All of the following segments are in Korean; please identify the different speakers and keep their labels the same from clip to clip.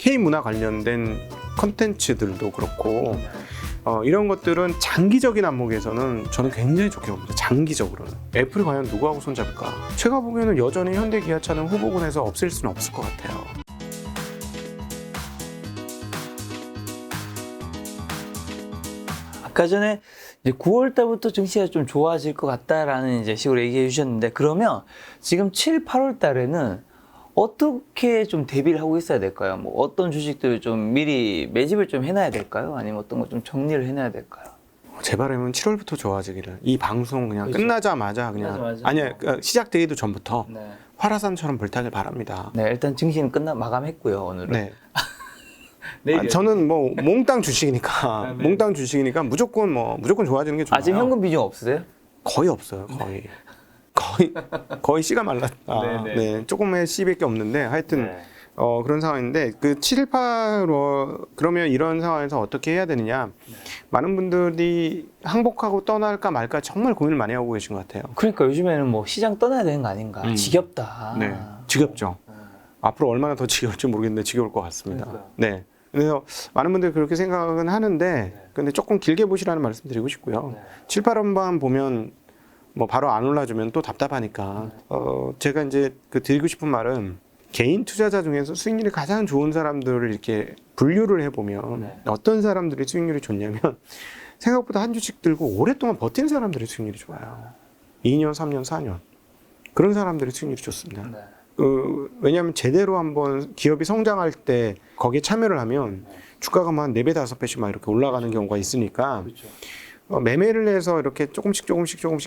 Speaker 1: K문화 관련된 컨텐츠들도 그렇고 이런 것들은 장기적인 안목에서는 저는 굉장히 좋게 봅니다. 장기적으로는. 애플이 과연 누구하고 손잡을까? 제가 보기에는 여전히 현대기아차는 후보군에서 없앨 수는 없을 것 같아요.
Speaker 2: 아까 전에 이제 9월 달부터 증시가 좀 좋아질 것 같다라는 이제 식으로 얘기해 주셨는데, 그러면 지금 7, 8월 달에는 어떻게 좀 대비를 하고 있어야 될까요? 뭐 어떤 주식들을 좀 미리 매집을 좀 해놔야 될까요? 아니면 어떤 거 좀 정리를 해놔야 될까요?
Speaker 1: 제 바람은 7월부터 좋아지기를. 이 방송 그냥
Speaker 2: 그렇죠.
Speaker 1: 끝나자마자 그냥
Speaker 2: 끝나자마자.
Speaker 1: 아니야 시작되기도 전부터
Speaker 2: 네.
Speaker 1: 화라산처럼 불타길 바랍니다.
Speaker 2: 네, 일단 증시는 마감했고요, 오늘은.
Speaker 1: 네.
Speaker 2: 내일
Speaker 1: 저는 뭐 몽땅 주식이니까
Speaker 2: 네.
Speaker 1: 몽땅 주식이니까 무조건 좋아지는 게 좋아요.
Speaker 2: 지금 현금 비중 없으세요?
Speaker 1: 거의 없어요. 거의 씨가 말랐다.
Speaker 2: 네네.
Speaker 1: 네, 조금의 씨밖에 없는데 하여튼
Speaker 2: 네.
Speaker 1: 그런 상황인데 그 7, 8월 그러면 이런 상황에서 어떻게 해야 되느냐? 많은 분들이 항복하고 떠날까 말까 정말 고민을 많이 하고 계신 것 같아요.
Speaker 2: 그러니까 요즘에는 뭐 시장 떠나야 되는 거 아닌가? 지겹다.
Speaker 1: 네, 지겹죠. 앞으로 얼마나 더 지겨울지 모르겠는데 지겨울 것 같습니다.
Speaker 2: 그러니까요.
Speaker 1: 네. 그래서 많은 분들이 그렇게 생각은 하는데 근데 조금 길게 보시라는 말씀 드리고 싶고요.
Speaker 2: 네.
Speaker 1: 7, 8월만 보면 뭐 바로 안 올라주면 또 답답하니까 제가 이제 그 드리고 싶은 말은 개인 투자자 중에서 수익률이 가장 좋은 사람들을 이렇게 분류를 해보면
Speaker 2: 네.
Speaker 1: 어떤 사람들이 수익률이 좋냐면 생각보다 한 주씩 들고 오랫동안 버틴 사람들의 수익률이 좋아요. 2년, 3년, 4년 그런 사람들의 수익률이 좋습니다.
Speaker 2: 네.
Speaker 1: 왜냐하면 제대로 한번 기업이 성장할 때 거기에 참여를 하면 주가가 막 4배, 5배씩 막 이렇게 올라가는 경우가 있으니까
Speaker 2: 그렇죠.
Speaker 1: 매매를 해서 이렇게 조금씩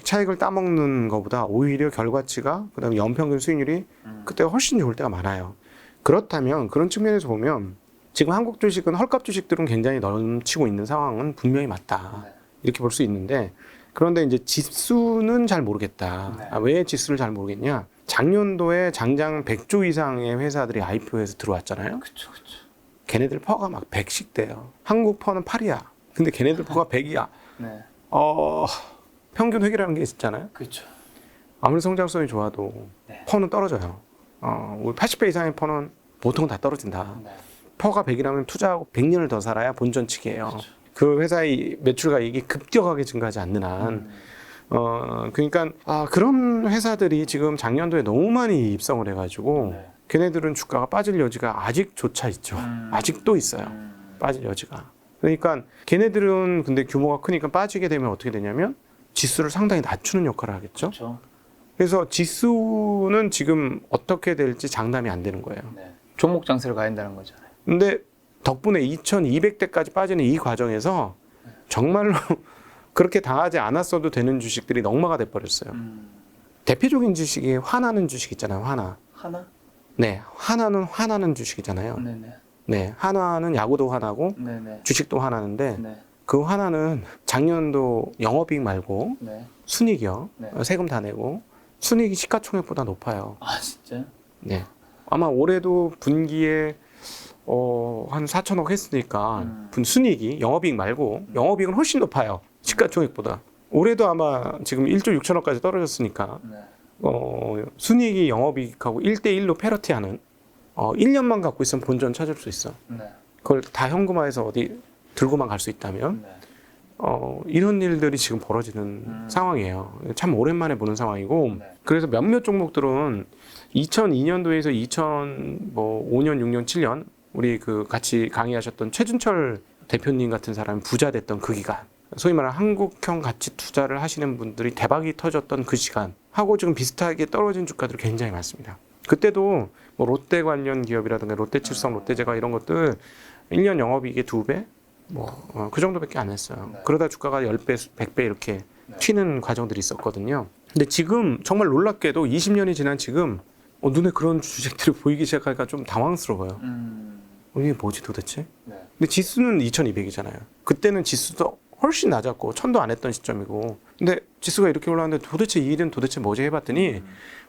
Speaker 1: 차익을 따먹는 것보다 오히려 결과치가 그다음에 연평균 수익률이 그때가 훨씬 좋을 때가 많아요. 그렇다면 그런 측면에서 보면 지금 한국 주식은 헐값 주식들은 굉장히 넘치고 있는 상황은 분명히 맞다. 이렇게 볼 수 있는데 그런데 이제 지수는 잘 모르겠다.
Speaker 2: 네.
Speaker 1: 왜 지수를 잘 모르겠냐? 작년도에 장장 100조 이상의 회사들이 IPO에서 들어왔잖아요.
Speaker 2: 그렇죠.
Speaker 1: 걔네들 퍼가 막 100씩 돼요. 한국 퍼는 8이야. 근데 걔네들 퍼가 100이야.
Speaker 2: 네.
Speaker 1: 평균 회계라는 게 있잖아요.
Speaker 2: 그렇죠.
Speaker 1: 아무리 성장성이 좋아도
Speaker 2: 네.
Speaker 1: 퍼는 떨어져요. 우리 80배 이상의 퍼는 보통 다 떨어진다.
Speaker 2: 네.
Speaker 1: 퍼가 100이라면 투자하고 100년을 더 살아야 본전치기예요.
Speaker 2: 그렇죠.
Speaker 1: 그 회사의 매출가액이 급격하게 증가하지 않는 한 그러니까 그런 회사들이 지금 작년도에 너무 많이 입성을 해가지고
Speaker 2: 네.
Speaker 1: 걔네들은 주가가 빠질 여지가 아직조차 있죠. 아직도 있어요. 빠질 여지가. 그러니까 걔네들은 근데 규모가 크니까 빠지게 되면 어떻게 되냐면 지수를 상당히 낮추는 역할을 하겠죠.
Speaker 2: 그렇죠.
Speaker 1: 그래서 지수는 지금 어떻게 될지 장담이 안 되는 거예요.
Speaker 2: 네. 종목 장세를 가야 한다는 거잖아요.
Speaker 1: 근데 덕분에 2200대까지 빠지는 이 과정에서 정말로 그렇게 당하지 않았어도 되는 주식들이 넉마가 돼버렸어요. 대표적인 주식이 화나는 주식 있잖아요. 화나.
Speaker 2: 하나?
Speaker 1: 네, 하나는 화나는 주식이잖아요.
Speaker 2: 네네.
Speaker 1: 네, 한화는 야구도 화나고
Speaker 2: 네네.
Speaker 1: 주식도 화나는데
Speaker 2: 네.
Speaker 1: 그 화나는 작년도 영업이익 말고
Speaker 2: 네.
Speaker 1: 순이익이요.
Speaker 2: 네.
Speaker 1: 세금 다 내고 순이익이 시가총액보다 높아요.
Speaker 2: 아 진짜요?
Speaker 1: 네, 아마 올해도 분기에 한 4천억 했으니까 순이익이 영업이익 말고 영업이익은 훨씬 높아요. 시가총액보다. 올해도 아마 지금 1조 6천억까지 떨어졌으니까
Speaker 2: 네.
Speaker 1: 순이익이 영업이익하고 1대1로 패러티하는 1년만 갖고 있으면 본전 찾을 수 있어.
Speaker 2: 네.
Speaker 1: 그걸 다 현금화해서 어디 들고만 갈 수 있다면
Speaker 2: 네.
Speaker 1: 이런 일들이 지금 벌어지는 상황이에요. 참 오랜만에 보는 상황이고
Speaker 2: 네.
Speaker 1: 그래서 몇몇 종목들은 2002년도에서 2005년, 6년, 7년 우리 그 같이 강의하셨던 최준철 대표님 같은 사람이 부자 됐던 그 기간 소위 말하는 한국형 가치 투자를 하시는 분들이 대박이 터졌던 그 시간 하고 지금 비슷하게 떨어진 주가들이 굉장히 많습니다. 그때도 뭐 롯데 관련 기업이라든가 롯데칠성, 롯데제과 이런 것들 1년 영업이익의 2배 그 정도밖에 안 했어요.
Speaker 2: 네.
Speaker 1: 그러다 주가가 10배, 100배 이렇게
Speaker 2: 네.
Speaker 1: 튀는 과정들이 있었거든요. 근데 지금 정말 놀랍게도 20년이 지난 지금 눈에 그런 주식들이 보이기 시작하니까 좀 당황스러워요. 이게 뭐지 도대체?
Speaker 2: 네.
Speaker 1: 근데 지수는 2200이잖아요. 그때는 지수도 훨씬 낮았고 1000도 안 했던 시점이고 근데 지수가 이렇게 올라왔는데 도대체 이 일은 도대체 뭐지 해봤더니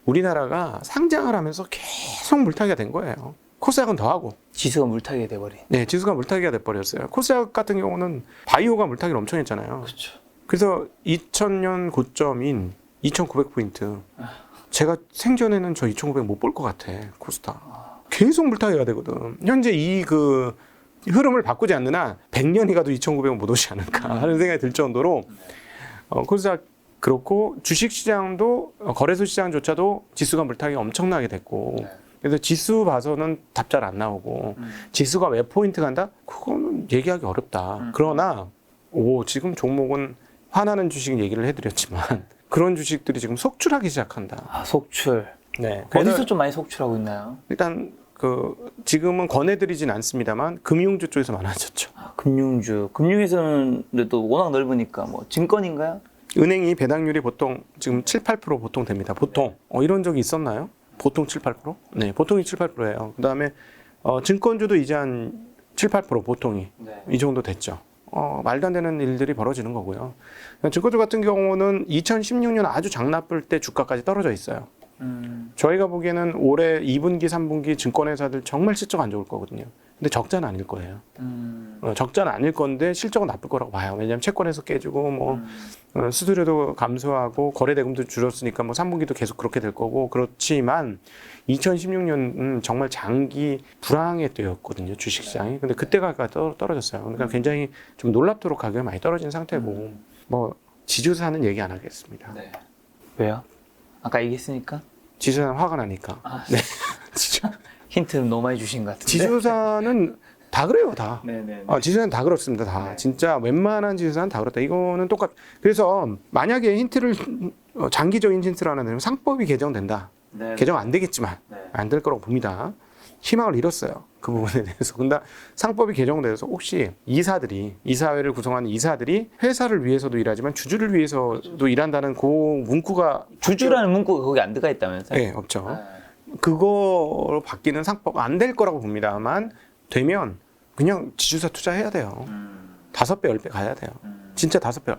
Speaker 1: 우리나라가 상장을 하면서 계속 물타기가 된 거예요. 코스닥은 더하고
Speaker 2: 지수가 물타기가 돼버린.
Speaker 1: 네, 지수가 물타기가 돼버렸어요. 코스닥 같은 경우는 바이오가 물타기를 엄청 했잖아요.
Speaker 2: 그렇죠.
Speaker 1: 그래서 2000년 고점인 2900포인트 제가 생전에는 저 2900 못 볼 것 같아 코스닥. 계속 물타기가 되거든. 현재 이 그 흐름을 바꾸지 않는 한 100년이 가도 2,900원 못 오지 않을까 하는 생각이 들 정도로 그래서 그렇고 주식시장도 거래소 시장조차도 지수가 물타기가 엄청나게 됐고 그래서 지수 봐서는 답 잘 안 나오고 지수가 왜 포인트 간다? 그거는 얘기하기 어렵다. 그러나 지금 종목은 화나는 주식 얘기를 해드렸지만 그런 주식들이 지금 속출하기 시작한다.
Speaker 2: 아, 속출.
Speaker 1: 네.
Speaker 2: 어디서 좀 많이 속출하고 있나요?
Speaker 1: 일단 지금은 권해드리진 않습니다만 금융주 쪽에서 많아졌죠.
Speaker 2: 아, 금융주. 금융에서는 또 워낙 넓으니까 뭐 증권인가요?
Speaker 1: 은행이 배당률이 보통 지금 7, 8% 보통 됩니다. 보통 이런 적이 있었나요? 보통 7, 8%? 네, 보통이 7, 8%예요. 그다음에 증권주도 이제 한 7, 8% 보통이 이 정도 됐죠. 말도 안 되는 일들이 벌어지는 거고요. 증권주 같은 경우는 2016년 아주 장 나쁠 때 주가까지 떨어져 있어요. 저희가 보기에는 올해 2분기, 3분기 증권회사들 정말 실적 안 좋을 거거든요. 근데 적자는 아닐 거예요. 적자는 아닐 건데 실적은 나쁠 거라고 봐요. 왜냐하면 채권에서 깨지고 뭐 수수료도 감소하고 거래대금도 줄었으니까 뭐 3분기도 계속 그렇게 될 거고 그렇지만 2016년은 정말 장기 불황의 때였거든요. 주식시장이. 근데 그때가 떨어졌어요. 그러니까 굉장히 좀 놀랍도록 가격이 많이 떨어진 상태고 뭐 지주사는 얘기 안 하겠습니다.
Speaker 2: 네. 왜요? 아까 얘기했으니까?
Speaker 1: 지주사는 화가 나니까. 네.
Speaker 2: 힌트는 너무 많이 주신 것 같은데.
Speaker 1: 지주사는 다 그래요, 다.
Speaker 2: 네네.
Speaker 1: 지주사는 다 그렇습니다, 다. 진짜 웬만한 지주사는 다 그렇다. 이거는 그래서 만약에 힌트를 장기적인 힌트를 하나 내면 상법이 개정된다.
Speaker 2: 네.
Speaker 1: 개정 안 되겠지만 안 될 거라고 봅니다. 희망을 잃었어요, 그 부분에 대해서. 근데 상법이 개정돼서 혹시 이사회를 구성하는 이사들이 회사를 위해서도 일하지만 주주를 위해서도 일한다는 그 문구가
Speaker 2: 주주라는 문구가 거기 안 들어가 있다면서요?
Speaker 1: 네, 없죠. 그거로 바뀌는 상법 안 될 거라고 봅니다만 되면 그냥 지주사 투자해야 돼요. 5배, 10배 가야 돼요. 진짜 5배.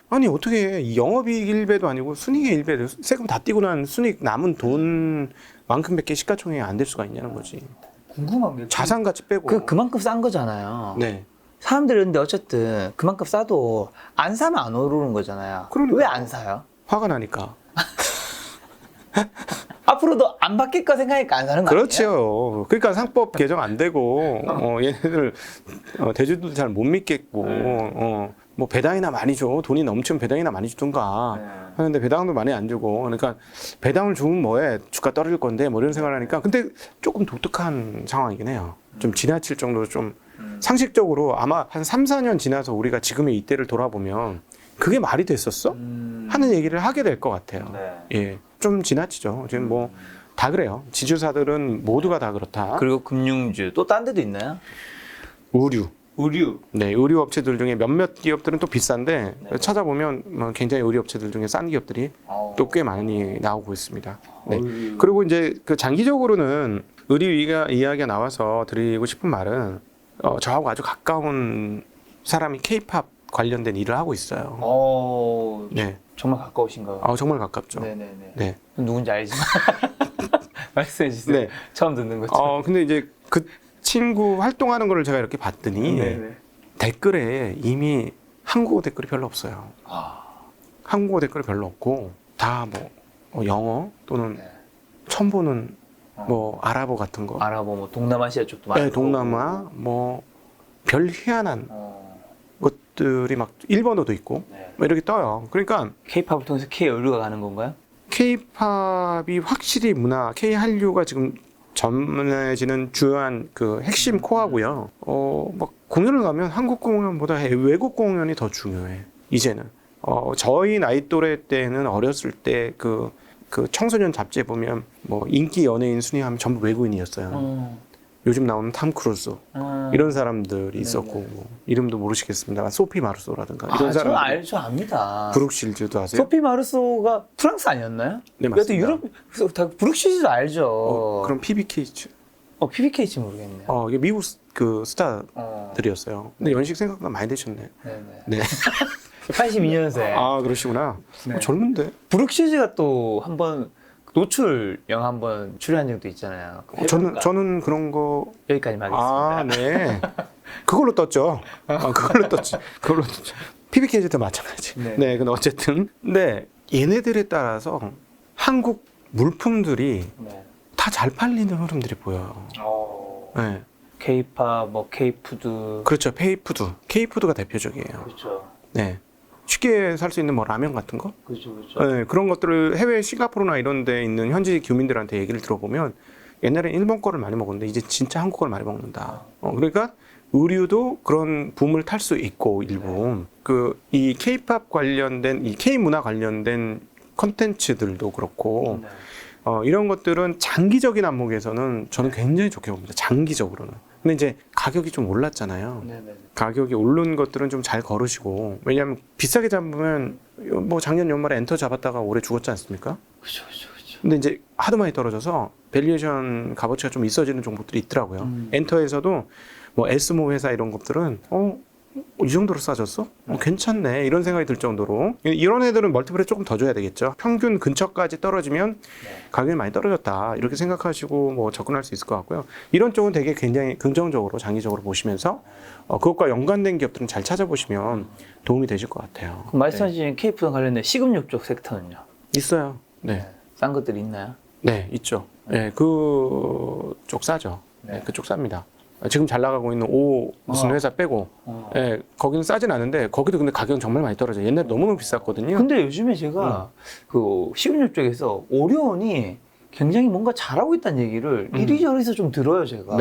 Speaker 1: 아니 어떻게 영업이익 1배도 아니고 순이익 1배, 세금 다 떼고 난 순이익 남은 돈만큼밖에 시가총액이 안 될 수가 있냐는 거지.
Speaker 2: 궁금한 게
Speaker 1: 자산 가치 빼고.
Speaker 2: 그만큼 싼 거잖아요.
Speaker 1: 네.
Speaker 2: 사람들은 근데 어쨌든 그만큼 싸도 안 사면 안 오르는 거잖아요.
Speaker 1: 그러니까.
Speaker 2: 왜 안 사요?
Speaker 1: 화가 나니까.
Speaker 2: 앞으로도 안 바뀔까 생각하니까 안 사는 거 아니에요?
Speaker 1: 그렇죠. 그러니까 상법 개정 안 되고 얘네들 대주도 잘 못 믿겠고 뭐 배당이나 많이 줘. 돈이 넘치면 배당이나 많이 주든가 하는데 배당도 많이 안 주고 그러니까 배당을 주면 뭐해 주가 떨어질 건데 뭐 이런 생각을 하니까 근데 조금 독특한 상황이긴 해요. 좀 지나칠 정도로 좀 상식적으로 아마 한 3, 4년 지나서 우리가 지금의 이때를 돌아보면 그게 말이 됐었어? 하는 얘기를 하게 될 것 같아요. 예, 좀 지나치죠. 지금 뭐 다 그래요. 지주사들은 모두가 다 그렇다.
Speaker 2: 그리고 금융주 또 딴 데도 있나요?
Speaker 1: 의류.
Speaker 2: 의류.
Speaker 1: 네, 의류 업체들 중에 몇몇 기업들은 또 비싼데 찾아보면 뭐 굉장히 의류 업체들 중에 싼 기업들이 또 꽤 많이 나오고 있습니다. 네. 그리고 이제 그 장기적으로는 의류 이야기가 나와서 드리고 싶은 말은 저하고 아주 가까운 사람이 K-팝 관련된 일을 하고 있어요.
Speaker 2: 네. 정말 가까우신가요?
Speaker 1: 정말 가깝죠.
Speaker 2: 네네네.
Speaker 1: 네.
Speaker 2: 누군지 알지만 말씀해 주세요.
Speaker 1: 네.
Speaker 2: 처음 듣는 거죠.
Speaker 1: 근데 이제 그 친구 활동하는 거를 제가 이렇게 봤더니 댓글에 이미 한국어 댓글이 별로 없어요. 한국어 댓글이 별로 없고 다 뭐 영어 또는 처음 보는 뭐 아랍어 같은 거.
Speaker 2: 아랍어, 뭐 동남아시아 쪽도 많이.
Speaker 1: 네, 동남아 뭐 별 희한한 것들이 막 일본어도 있고 뭐 이렇게 떠요. 그러니까
Speaker 2: K-팝을 통해서 K-의류가 가는 건가요?
Speaker 1: K-팝이 확실히 K-한류가 지금 전해지는 주요한 그 핵심 코어고요. 막 공연을 가면 한국 공연보다 외국 공연이 더 중요해. 이제는 저희 나이 또래 때는 어렸을 때 그 청소년 잡지에 보면 뭐 인기 연예인 순위하면 전부 외국인이었어요. 요즘 나오는 탐 크루즈 이런 사람들이 있었고 뭐 이름도 모르시겠습니다. 소피 마르소라든가 이런 사람들.
Speaker 2: 저 압니다.
Speaker 1: 브룩실즈도 아세요?
Speaker 2: 소피 마르소가 프랑스 아니었나요?
Speaker 1: 네, 맞습니다.
Speaker 2: 유럽 다 브룩실즈도 알죠.
Speaker 1: 그럼 PBK.
Speaker 2: PBK인지 모르겠네요.
Speaker 1: 이게 미국 그 스타들이었어요. 근데 연식 생각보다 많이 되셨네. 네.
Speaker 2: 82년생.
Speaker 1: 그러시구나.
Speaker 2: 네.
Speaker 1: 젊은데.
Speaker 2: 브룩실즈가 또 한번 노출 영화 한번 출연한 적도 있잖아요.
Speaker 1: 저는 그런 거
Speaker 2: 여기까지만 하겠습니다.
Speaker 1: 네. 그걸로 떴죠. 그걸로 떴죠. PBK도 마찬가지. 네. 근데 어쨌든 얘네들에 따라서 한국 물품들이 다 잘 팔리는 흐름들이 보여요. 네.
Speaker 2: K-팝, 뭐 K-푸드.
Speaker 1: 그렇죠. 페이푸드, K푸드가 대표적이에요.
Speaker 2: 그렇죠.
Speaker 1: 네. 쉽게 살 수 있는 뭐 라면 같은 거?
Speaker 2: 그렇죠.
Speaker 1: 네, 그런 것들을 해외 싱가포르나 이런 데 있는 현지 교민들한테 얘기를 들어보면 옛날엔 일본 거를 많이 먹었는데 이제 진짜 한국 거를 많이 먹는다. 그러니까 의류도 그런 붐을 탈 수 있고 일부 그 이 K-팝 관련된 이 K-문화 관련된 컨텐츠들도 그렇고 이런 것들은 장기적인 안목에서는 저는 굉장히 좋게 봅니다. 장기적으로는. 근데 이제 가격이 좀 올랐잖아요. 가격이 오른 것들은 좀 잘 거르시고 왜냐하면 비싸게 잡으면 뭐 작년 연말에 엔터 잡았다가 올해 죽었지 않습니까?
Speaker 2: 그렇죠.
Speaker 1: 근데 이제 하도 많이 떨어져서 밸류에이션 값어치가 좀 있어지는 종목들이 있더라고요. 엔터에서도 뭐 S모 회사 이런 것들은 이 정도로 싸졌어? 괜찮네 이런 생각이 들 정도로 이런 애들은 멀티플에 조금 더 줘야 되겠죠. 평균 근처까지 떨어지면 가격이 많이 떨어졌다 이렇게 생각하시고 뭐 접근할 수 있을 것 같고요. 이런 쪽은 되게 굉장히 긍정적으로 장기적으로 보시면서 그것과 연관된 기업들은 잘 찾아보시면 도움이 되실 것 같아요.
Speaker 2: 그럼 말씀하신 K-푸드 관련된 식음료 쪽 섹터는요?
Speaker 1: 있어요. 네,
Speaker 2: 싼 것들이 있나요?
Speaker 1: 네 있죠. 네, 그쪽 싸죠. 네, 그쪽 쌉니다. 지금 잘 나가고 있는 오 무슨 회사 빼고 예, 거기는 싸진 않은데 거기도 근데 가격은 정말 많이 떨어져요. 옛날에 너무너무 비쌌거든요.
Speaker 2: 근데 요즘에 제가 그 식음료 쪽에서 오리온이 굉장히 뭔가 잘하고 있다는 얘기를 이리저리서 좀 들어요, 제가.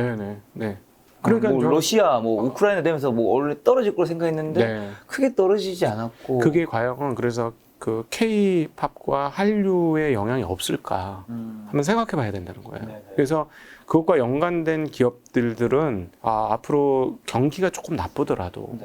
Speaker 1: 네.
Speaker 2: 그러니까 뭐
Speaker 1: 저-
Speaker 2: 러시아, 뭐 우크라이나 되면서 뭐 원래 떨어질 걸 생각했는데
Speaker 1: 네.
Speaker 2: 크게 떨어지지 않았고.
Speaker 1: 그게 과연 그래서 그 K-팝과 한류의 영향이 없을까 한번 생각해 봐야 된다는 거예요.
Speaker 2: 네네.
Speaker 1: 그래서 그것과 연관된 기업들은 앞으로 경기가 조금 나쁘더라도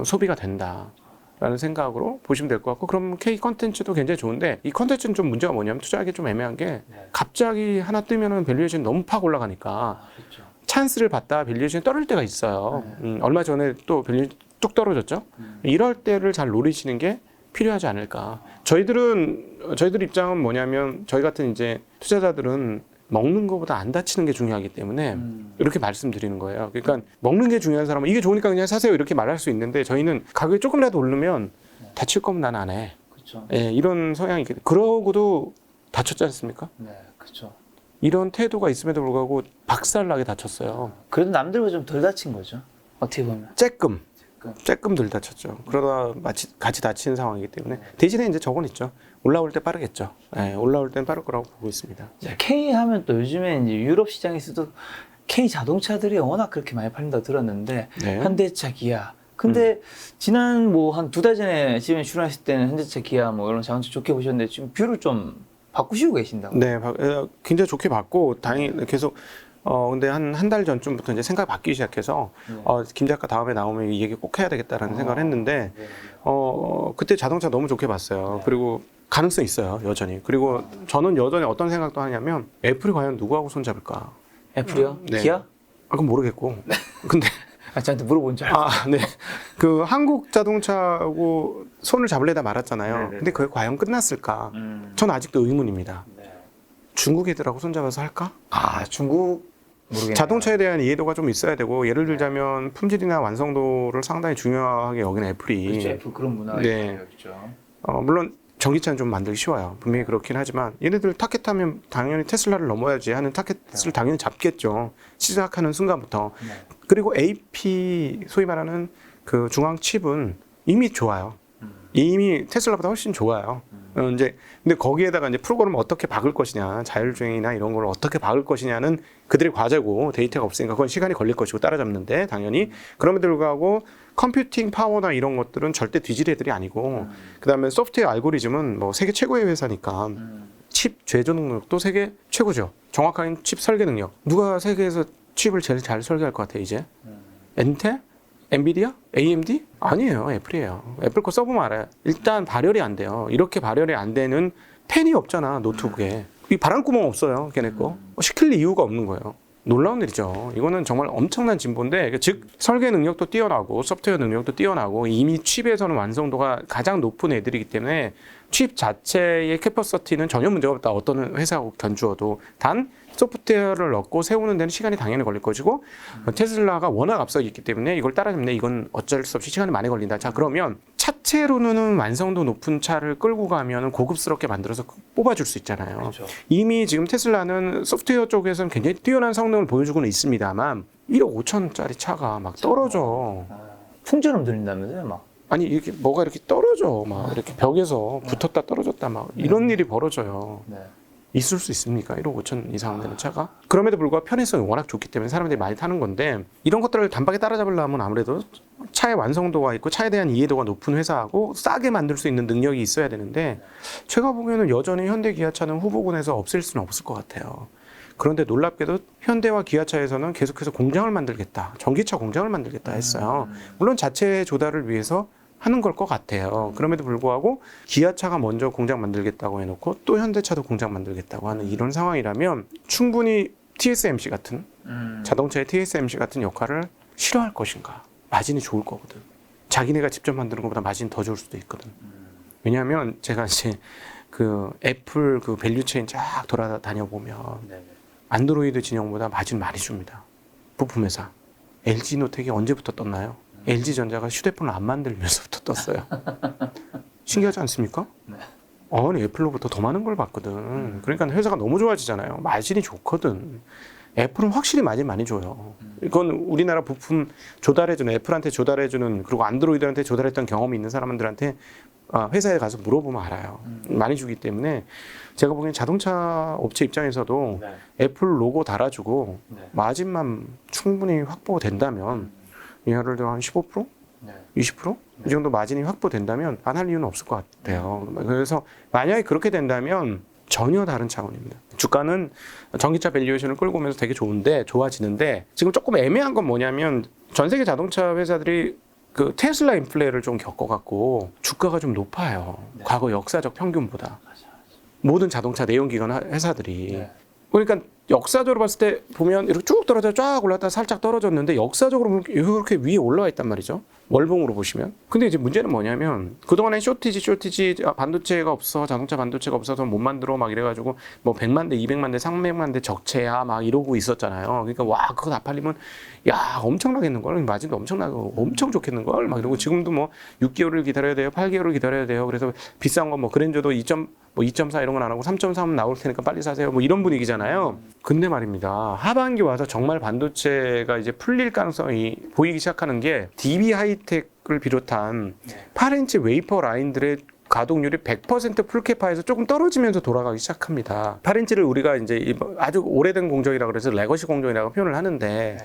Speaker 1: 소비가 된다라는 생각으로 보시면 될 것 같고 그럼 K 컨텐츠도 굉장히 좋은데 이 컨텐츠는 좀 문제가 뭐냐면 투자하기 좀 애매한 게 갑자기 하나 뜨면은 밸류에이션이 너무 팍 올라가니까
Speaker 2: 그렇죠.
Speaker 1: 찬스를 받다 밸류에이션이 떨어질 때가 있어요. 얼마 전에 또 밸류에이션이 뚝 떨어졌죠. 이럴 때를 잘 노리시는 게 필요하지 않을까. 저희들 입장은 뭐냐면 저희 같은 이제 투자자들은 먹는 것보다 안 다치는 게 중요하기 때문에 이렇게 말씀드리는 거예요. 그러니까 먹는 게 중요한 사람은 이게 좋으니까 그냥 사세요 이렇게 말할 수 있는데 저희는 가격이 조금이라도 오르면 다칠 거면 난 안 해.
Speaker 2: 그렇죠.
Speaker 1: 예, 이런 성향이 있거든요. 그러고도 다쳤지 않습니까?
Speaker 2: 네, 그렇죠.
Speaker 1: 이런 태도가 있음에도 불구하고 박살나게 다쳤어요.
Speaker 2: 그래도 남들보다 좀 덜 다친 거죠. 어떻게 보면.
Speaker 1: 쬐끔 덜 다쳤죠. 그러다 같이 다치는 상황이기 때문에 대신에 이제 저건 있죠. 올라올 때 빠르겠죠. 예, 올라올 땐 빠를 거라고 보고 있습니다.
Speaker 2: K 하면 또 요즘에 이제 유럽 시장에서도 K 자동차들이 워낙 그렇게 많이 팔린다고 들었는데
Speaker 1: 네.
Speaker 2: 현대차, 기아. 근데 지난 뭐 한 2달 전에 집에 출연하실 때는 현대차, 기아 뭐 이런 자동차 좋게 보셨는데 지금 뷰를 좀 바꾸시고 계신다고.
Speaker 1: 네, 굉장히 좋게 봤고 다행히 계속 근데 한 달 전쯤부터 이제 생각이 바뀌기 시작해서 김 작가 다음에 나오면 이 얘기 꼭 해야 되겠다라는 생각을 했는데 그때 자동차 너무 좋게 봤어요. 그리고 가능성 있어요, 여전히. 그리고 저는 여전히 어떤 생각도 하냐면 애플이 과연 누구하고 손잡을까?
Speaker 2: 애플이요?
Speaker 1: 네.
Speaker 2: 기아?
Speaker 1: 그건 모르겠고. 근데
Speaker 2: 저한테 물어본 줄 알았어요.
Speaker 1: 네. 그 한국 자동차하고 손을 잡으려다 말았잖아요.
Speaker 2: 네네네.
Speaker 1: 근데 그게 과연 끝났을까? 전 아직도 의문입니다. 중국 애들하고 손잡아서 할까?
Speaker 2: 중국 모르겠네요.
Speaker 1: 자동차에 대한 이해도가 좀 있어야 되고 예를 들자면 품질이나 완성도를 상당히 중요하게 여기는 애플이
Speaker 2: 그렇죠. 애플 그런 문화가
Speaker 1: 네.
Speaker 2: 있죠.
Speaker 1: 물론 전기차는 좀 만들기 쉬워요. 분명히 그렇긴 하지만 얘네들 타겟하면 당연히 테슬라를 넘어야지 하는 타겟을 당연히 잡겠죠. 시작하는 순간부터. 그리고 AP 소위 말하는 그 중앙 칩은 이미 좋아요. 이미 테슬라보다 훨씬 좋아요. 이제 근데 거기에다가 이제 프로그램을 어떻게 박을 것이냐, 자율주행이나 이런 걸 어떻게 박을 것이냐는 그들의 과제고 데이터가 없으니까 그건 시간이 걸릴 것이고 따라잡는데 당연히 그럼에도 불구하고 컴퓨팅 파워나 이런 것들은 절대 뒤질 애들이 아니고 그다음에 소프트웨어 알고리즘은 뭐 세계 최고의 회사니까 칩 제조 능력도 세계 최고죠. 정확한 칩 설계 능력. 누가 세계에서 칩을 제일 잘 설계할 것 같아 이제? 엔텔? 엔비디아? AMD? 아니에요. 애플이에요. 애플 거 써보면 알아요. 일단 발열이 안 돼요. 이렇게 발열이 안 되는 펜이 없잖아, 노트북에. 이 바람구멍 없어요, 걔네 거. 시킬 이유가 없는 거예요. 놀라운 일이죠. 이거는 정말 엄청난 진보인데, 즉 설계 능력도 뛰어나고 소프트웨어 능력도 뛰어나고 이미 칩에서는 완성도가 가장 높은 애들이기 때문에 칩 자체의 캐퍼시티는 전혀 문제가 없다. 어떤 회사하고 견주어도 단 소프트웨어를 넣고 세우는 데는 시간이 당연히 걸릴 것이고 테슬라가 워낙 앞서 있기 때문에 이걸 따라잡네. 이건 어쩔 수 없이 시간이 많이 걸린다. 자, 그러면 자체로는 완성도 높은 차를 끌고 가면 고급스럽게 만들어서 뽑아줄 수 있잖아요.
Speaker 2: 그렇죠.
Speaker 1: 이미 지금 테슬라는 소프트웨어 쪽에서는 굉장히 뛰어난 성능을 보여주고는 있습니다만 1억 5천짜리 차가 막 떨어져.
Speaker 2: 풍처럼 들린다면서요, 막.
Speaker 1: 아니 이렇게 뭐가 이렇게 떨어져 막 이렇게 벽에서 붙었다 떨어졌다 막 이런 일이 벌어져요.
Speaker 2: 네.
Speaker 1: 있을 수 있습니까? 1억 5천 이상 되는 차가? 그럼에도 불구하고 편의성이 워낙 좋기 때문에 사람들이 많이 타는 건데 이런 것들을 단박에 따라잡으려면 아무래도 차의 완성도가 있고 차에 대한 이해도가 높은 회사하고 싸게 만들 수 있는 능력이 있어야 되는데 제가 보기에는 여전히 현대 기아차는 후보군에서 없앨 수는 없을 것 같아요. 그런데 놀랍게도 현대와 기아차에서는 계속해서 공장을 만들겠다. 전기차 공장을 만들겠다 했어요. 물론 자체 조달을 위해서 하는 걸 것 같아요. 그럼에도 불구하고 기아차가 먼저 공장 만들겠다고 해놓고 또 현대차도 공장 만들겠다고 하는 이런 상황이라면 충분히 TSMC 같은 자동차의 TSMC 같은 역할을 싫어할 것인가. 마진이 좋을 거거든. 자기네가 직접 만드는 것보다 마진이 더 좋을 수도 있거든. 왜냐하면 제가 이제 그 애플 그 밸류체인 쫙 돌아다녀 보면 안드로이드 진영보다 마진 많이 줍니다. 부품 회사. LG노텍이 언제부터 떴나요? LG전자가 휴대폰을 안 만들면서부터 떴어요. 신기하지 않습니까?
Speaker 2: 네.
Speaker 1: 아니 애플로부터 더 많은 걸 봤거든. 그러니까 회사가 너무 좋아지잖아요. 마진이 좋거든. 애플은 확실히 마진 많이 줘요. 이건 우리나라 부품 조달해주는 애플한테 조달해주는 그리고 안드로이드한테 조달했던 경험이 있는 사람들한테 회사에 가서 물어보면 알아요. 많이 주기 때문에 제가 보기엔 자동차 업체 입장에서도 애플 로고 달아주고 마진만 충분히 확보된다면 예를 들어 한 15%? 20%? 이 정도 마진이 확보된다면 안 할 이유는 없을 것 같아요. 그래서 만약에 그렇게 된다면 전혀 다른 차원입니다. 주가는 전기차 밸류에이션을 끌고 오면서 되게 좋은데 좋아지는데 지금 조금 애매한 건 뭐냐면 전 세계 자동차 회사들이 그 테슬라 인플레를 좀 겪어갖고 주가가 좀 높아요. 과거 역사적 평균보다. 모든 자동차 내연기관 회사들이. 그러니까 역사적으로 봤을 때 보면 이렇게 쭉 떨어져 쫙 올랐다가 살짝 떨어졌는데 역사적으로 보면 이렇게 위에 올라와 있단 말이죠. 월봉으로 보시면. 근데 이제 문제는 뭐냐면 그동안에 쇼티지 반도체가 없어 자동차 반도체가 없어서 못 만들어 막 이래가지고 뭐 100만 대 200만 대 300만 대 적체야 막 이러고 있었잖아요. 그러니까 와 그거 다 팔리면 야 엄청나겠는걸 마진도 엄청나고 엄청 좋겠는걸 막 이러고 지금도 뭐 6개월을 기다려야 돼요 8개월을 기다려야 돼요. 그래서 비싼 거 뭐 그랜저도 2.4 이런 건 안 하고 3.3 나올 테니까 빨리 사세요. 뭐 이런 분위기잖아요. 근데 말입니다. 하반기 와서 정말 반도체가 이제 풀릴 가능성이 보이기 시작하는 게 DB 하이텍을 비롯한 8인치 웨이퍼 라인들의 가동률이 100% 풀캐파에서 조금 떨어지면서 돌아가기 시작합니다. 8인치를 우리가 이제 아주 오래된 공정이라고 그래서 레거시 공정이라고 표현을 하는데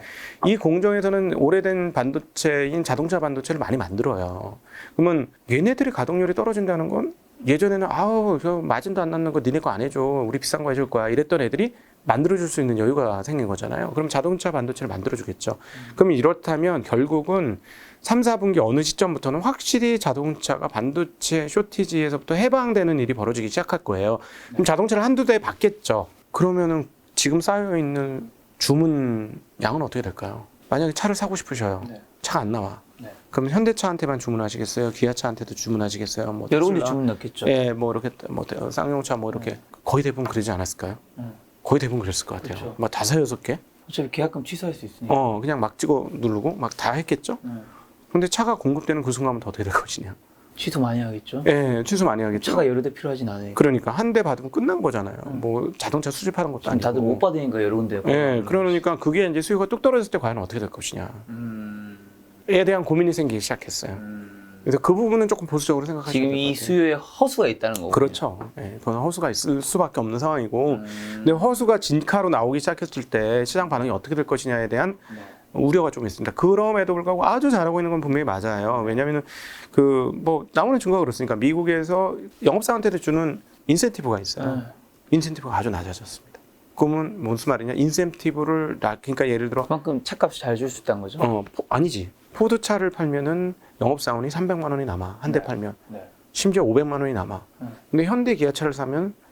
Speaker 1: 이 공정에서는 오래된 반도체인 자동차 반도체를 많이 만들어요. 그러면 얘네들의 가동률이 떨어진다는 건 예전에는 아우 저 마진도 안 남는 거 니네 거 안 해줘 우리 비싼 거 해줄 거야 이랬던 애들이 만들어줄 수 있는 여유가 생긴 거잖아요. 그럼 자동차 반도체를 만들어주겠죠. 그럼 이렇다면 결국은 3, 4분기 어느 시점부터는 확실히 자동차가 반도체 쇼티지에서부터 해방되는 일이 벌어지기 시작할 거예요. 그럼 자동차를 한두 대 받겠죠. 그러면은 지금 쌓여있는 주문 양은 어떻게 될까요? 만약에 차를 사고 싶으셔요. 차가 안 나와. 그럼 현대차한테만 주문하시겠어요? 기아차한테도 주문하시겠어요? 뭐
Speaker 2: 여러 군데 주문 넣겠죠.
Speaker 1: 예, 뭐 이렇게 뭐 쌍용차 뭐 이렇게 거의 대부분 그러지 않았을까요? 거의 대부분 그랬을 것 같아요.
Speaker 2: 그렇죠.
Speaker 1: 뭐 5-6개?
Speaker 2: 어차피 계약금 취소할 수 있으니까.
Speaker 1: 그냥 막 찍어 누르고 막 다 했겠죠? 근데 차가 공급되는 그 순간부터 어떻게 될 것이냐?
Speaker 2: 취소 많이 하겠죠.
Speaker 1: 예, 취소 많이 하겠죠.
Speaker 2: 차가 여러 대 필요하진 않으니까.
Speaker 1: 그러니까 한 대 받으면 끝난 거잖아요. 뭐 자동차 수집하는 것도
Speaker 2: 지금
Speaker 1: 아니고.
Speaker 2: 다들 못 받으니까 여러 군데.
Speaker 1: 예, 그러니까 그게 이제 수요가 뚝 떨어졌을 때 과연 어떻게 될 것이냐? 에 대한 고민이 생기기 시작했어요. 그래서 그 부분은 조금 보수적으로 생각하시면
Speaker 2: 지금
Speaker 1: 될 것
Speaker 2: 이
Speaker 1: 같아요.
Speaker 2: 수요에 허수가 있다는 거고.
Speaker 1: 그렇죠. 예, 그건 허수가 있을 수밖에 없는 상황이고, 근데 허수가 진카로 나오기 시작했을 때 시장 반응이 어떻게 될 것이냐에 대한 우려가 좀 있습니다. 그럼에도 불구하고 아주 잘하고 있는 건 분명히 맞아요. 왜냐하면 그 뭐 나오는 증거가 그렇습니까? 미국에서 영업사원한테 주는 인센티브가 있어요. 인센티브가 아주 낮아졌습니다. 그러면 무슨 말이냐? 인센티브를 그러니까 예를 들어
Speaker 2: 그만큼 차값을 잘 줄 수 있다는 거죠.
Speaker 1: 아니지. 포드차를 팔면은 영업사원이 300만 원이 남아. 한 대 팔면. 심지어 500만 원이 남아. 근데 현대 기아차를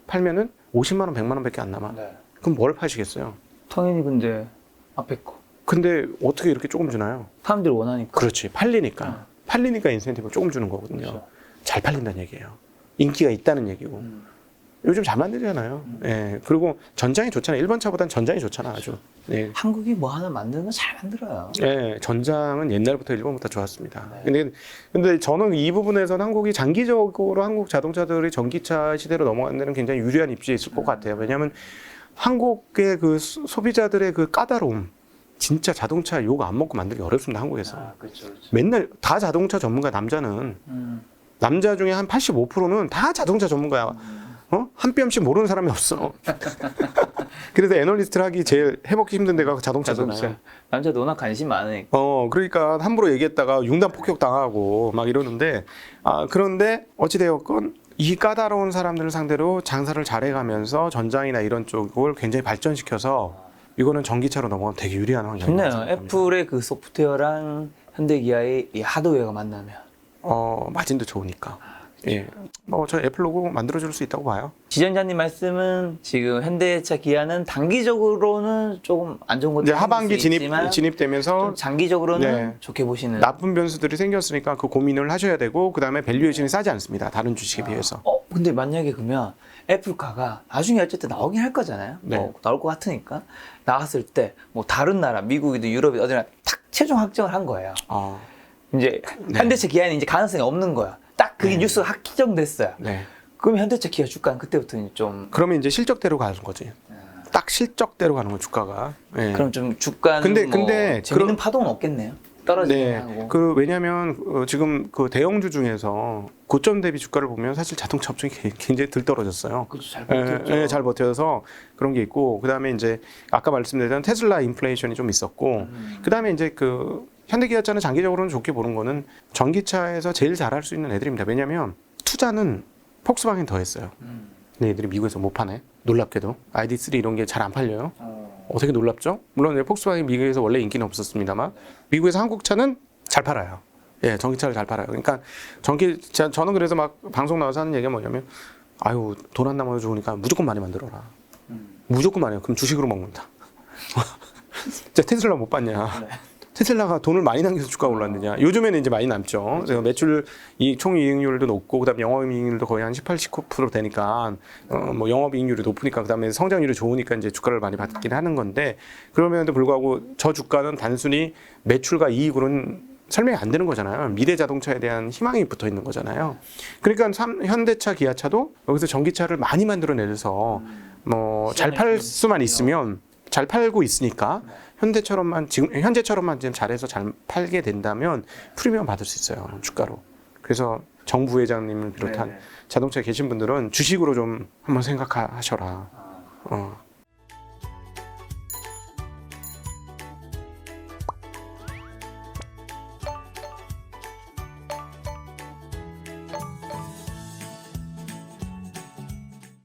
Speaker 1: 팔면은 50만 원, 100만 원밖에 안 남아. 그럼 뭘 파시겠어요?
Speaker 2: 당연히 근데 앞에 거.
Speaker 1: 근데 어떻게 이렇게 조금 주나요?
Speaker 2: 사람들이 원하니까.
Speaker 1: 그렇지. 팔리니까. 팔리니까 인센티브를 조금 주는 거거든요.
Speaker 2: 그렇죠.
Speaker 1: 잘 팔린다는 얘기예요. 인기가 있다는 얘기고. 요즘 잘 만들잖아요. 예. 그리고 전장이 좋잖아요. 일본 차보다는 전장이 좋잖아, 아주. 예.
Speaker 2: 한국이 뭐 하나 만드는 거 잘 만들어요.
Speaker 1: 예, 전장은 옛날부터 일본보다 좋았습니다. 근데 저는 이 부분에서는 한국이 장기적으로 한국 자동차들이 전기차 시대로 넘어가는 데는 굉장히 유리한 입지에 있을 것 같아요. 왜냐하면 한국의 그 소비자들의 그 까다로움, 진짜 자동차 욕 안 먹고 만들기 어렵습니다, 한국에서.
Speaker 2: 그렇죠.
Speaker 1: 맨날 다 자동차 전문가, 남자는. 남자 중에 한 85%는 다 자동차 전문가야. 한 뼘씩 모르는 사람이 없어. 그래서 애널리스트를 하기 제일 해먹기 힘든 데가 자동차잖아요.
Speaker 2: 남자도 워낙 관심 많으니까.
Speaker 1: 그러니까 함부로 얘기했다가 융단 폭격 당하고 막 이러는데, 그런데 어찌되었건 이 까다로운 사람들을 상대로 장사를 잘해가면서 전장이나 이런 쪽을 굉장히 발전시켜서 이거는 전기차로 넘어가면 되게 유리한 환경이에요.
Speaker 2: 좋네요. 애플의 그 소프트웨어랑 현대기아의 이 하드웨어가 만나면.
Speaker 1: 마진도 좋으니까. 예. 저 애플 로고 만들어줄 수 있다고 봐요.
Speaker 2: 지전자님 말씀은 지금 현대차 기아는 단기적으로는 조금 안 좋은 것도
Speaker 1: 이제 하반기
Speaker 2: 있지만
Speaker 1: 진입되면서
Speaker 2: 좀 장기적으로는
Speaker 1: 네.
Speaker 2: 좋게 보시는.
Speaker 1: 나쁜 변수들이 생겼으니까 그 고민을 하셔야 되고, 그 다음에 밸류에이션이 싸지 않습니다. 다른 주식에 비해서.
Speaker 2: 근데 만약에 그러면 애플카가 나중에 어쨌든 나오긴 할 거잖아요.
Speaker 1: 네.
Speaker 2: 뭐 나올 것 같으니까 나왔을 때 뭐 다른 나라, 미국이든 유럽이든 어디나 딱 최종 확정을 한 거예요. 이제
Speaker 1: 네.
Speaker 2: 현대차 기아는 이제 가능성이 없는 거야. 딱 그게 뉴스가 확정됐어요.
Speaker 1: 네.
Speaker 2: 그럼 현대차 기아 주가는 그때부터는 좀
Speaker 1: 그러면 이제 실적대로 가는 거지. 딱 실적대로 가는 거 주가가. 예.
Speaker 2: 그럼 좀 주가는
Speaker 1: 근데
Speaker 2: 재밌는 파동은 없겠네요. 떨어지긴
Speaker 1: 네.
Speaker 2: 하고.
Speaker 1: 왜냐하면 지금 그 대형주 중에서 고점 대비 주가를 보면 사실 자동차 업종이 굉장히 들 떨어졌어요.
Speaker 2: 그렇죠. 잘 버텼죠.
Speaker 1: 예, 잘 버텨서 그런 게 있고, 그 다음에 이제 아까 말씀드렸던 테슬라 인플레이션이 좀 있었고, 그 다음에 이제 그 현대기아차는 장기적으로는 좋게 보는 거는 전기차에서 제일 잘할 수 있는 애들입니다. 왜냐하면 투자는 폭스바겐 더 했어요. 근데 애들이 미국에서 못 파네. 놀랍게도 ID3 이런 게 잘 안 팔려요. 어떻게 놀랍죠? 물론 폭스바겐 미국에서 원래 인기는 없었습니다만 미국에서 한국 차는 잘 팔아요. 예, 전기차를 잘 팔아요. 그러니까 저는 그래서 막 방송 나와서 하는 얘기가 뭐냐면, 아유, 돈 안 남아도 좋으니까 무조건 많이 만들어라. 무조건 많이 해요. 그럼 주식으로 먹는다. 진짜 테슬라 못 봤냐? 테슬라가 돈을 많이 남겨서 주가가 올랐느냐? 요즘에는 이제 많이 남죠. 그래서 매출, 총 이익률도 높고, 그다음에 영업이익률도 거의 한 18, 19% 되니까, 뭐 영업이익률이 높으니까, 그다음에 성장률이 좋으니까 이제 주가를 많이 받긴 하는 건데, 그럼에도 불구하고 저 주가는 단순히 매출과 이익으로는 설명이 안 되는 거잖아요. 미래 자동차에 대한 희망이 붙어 있는 거잖아요. 그러니까 현대차, 기아차도 여기서 전기차를 많이 만들어내서 뭐 잘 팔 수만 있으면, 잘 팔고 있으니까 현재처럼만 지금 잘해서 잘 팔게 된다면 프리미엄 받을 수 있어요, 주가로. 그래서 정 부회장님을 비롯한 자동차에 계신 분들은 주식으로 좀 한번 생각하셔라.